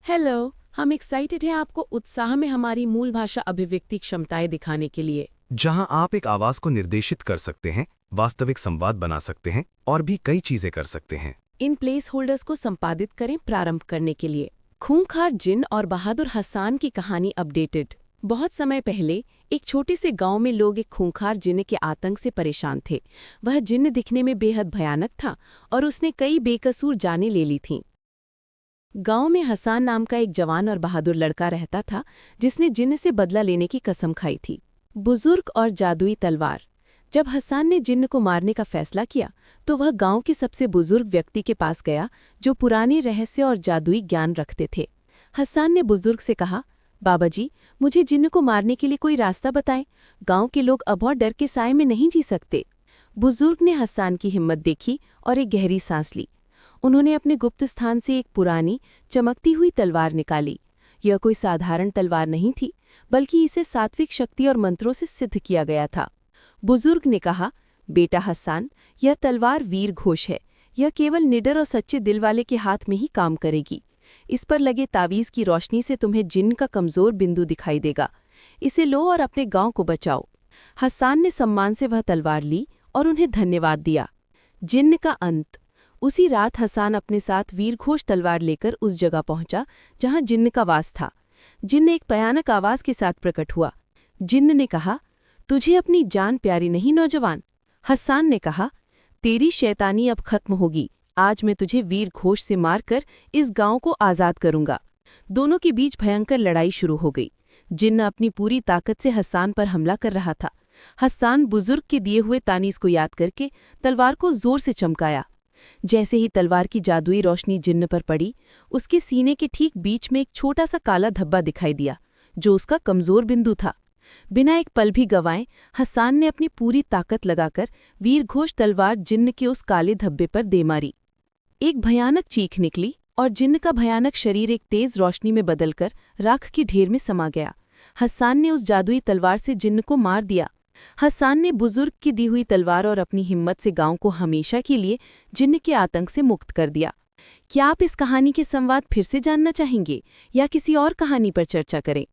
Hello. हम excited हैं आपको उत्साह में हमारी मूल भाषा अभिव्यक्ति क्षमताएं दिखाने के लिए। जहां आप एक आवाज को निर्देशित कर सकते हैं, वास्तविक संवाद बना सकते हैं और भी कई चीजें कर सकते हैं। इन प्लेस होल्डर्स को संपादित करें प्रारंभ करने के लिए। खूंखार जिन्न और बहादुर हसान की कहानी अपडेटेड। बहुत समय पहले एक छोटे से गांव में लोग एक खूंखार जिन्न के आतंक से परेशान थे। वह जिन्न दिखने में बेहद भयानक था और उसने कई बेकसूर जानें ले ली थीं। गांव में हसान नाम का एक जवान और बहादुर लड़का रहता था जिसने जिन्न से बदला लेने की कसम खाई थी। बुजुर्ग और जादुई तलवार। जब हसान ने जिन्न को मारने का फैसला किया तो वह गांव के सबसे बुजुर्ग व्यक्ति के पास गया जो पुराने रहस्य और जादुई ज्ञान रखते थे। हसान ने बुजुर्ग से कहा, बाबा जी, मुझे जिन्न को मारने के लिए कोई रास्ता बताएं। गांव के लोग अब और डर के साए में नहीं जी सकते। बुजुर्ग ने हसान की हिम्मत देखी और एक गहरी सांस ली। उन्होंने अपने गुप्त स्थान से एक पुरानी चमकती हुई तलवार निकाली। यह कोई साधारण तलवार नहीं थी, बल्कि इसे सात्विक शक्ति और मंत्रों से सिद्ध किया गया था। बुजुर्ग ने कहा, बेटा हसान, यह तलवार वीर घोष है। यह केवल निडर और सच्चे दिल वाले के हाथ में ही काम करेगी। इस पर लगे तावीज़ की रोशनी से तुम्हें जिन्न का कमजोर बिंदु दिखाई देगा। इसे लो और अपने गांव को बचाओ। हसान ने सम्मान से वह तलवार ली और उन्हें धन्यवाद दिया। जिन्न का अंत। उसी रात हसान अपने साथ वीरघोष तलवार लेकर उस जगह पहुंचा जहां जिन्न का वास था। जिन्न एक भयानक आवाज के साथ प्रकट हुआ। जिन्न ने कहा, तुझे अपनी जान प्यारी नहीं नौजवान? हसान ने कहा, तेरी शैतानी अब खत्म होगी। आज मैं तुझे वीरघोष से मारकर इस गांव को आज़ाद करूंगा। दोनों के बीच भयंकर लड़ाई शुरू हो गई। जिन्न अपनी पूरी ताकत से हसान पर हमला कर रहा था। हसान बुजुर्ग के दिए हुए तानीज़ को याद करके तलवार को जोर से चमकाया। जैसे ही तलवार की जादुई रोशनी जिन्न पर पड़ी, उसके सीने के ठीक बीच में एक छोटा सा काला धब्बा दिखाई दिया, जो उसका कमजोर बिंदु था। बिना एक पल भी गंवाए हसान ने अपनी पूरी ताकत लगाकर वीरघोष तलवार जिन्न के उस काले धब्बे पर दे मारी। एक भयानक चीख निकली और जिन्न का भयानक शरीर एक तेज रोशनी में बदलकर राख के ढेर में समा गया। हसान ने उस जादुई तलवार से जिन्न को मार दिया। हसान ने बुजुर्ग की दी हुई तलवार और अपनी हिम्मत से गांव को हमेशा के लिए जिन्न के आतंक से मुक्त कर दिया। क्या आप इस कहानी के संवाद फिर से जानना चाहेंगे या किसी और कहानी पर चर्चा करें?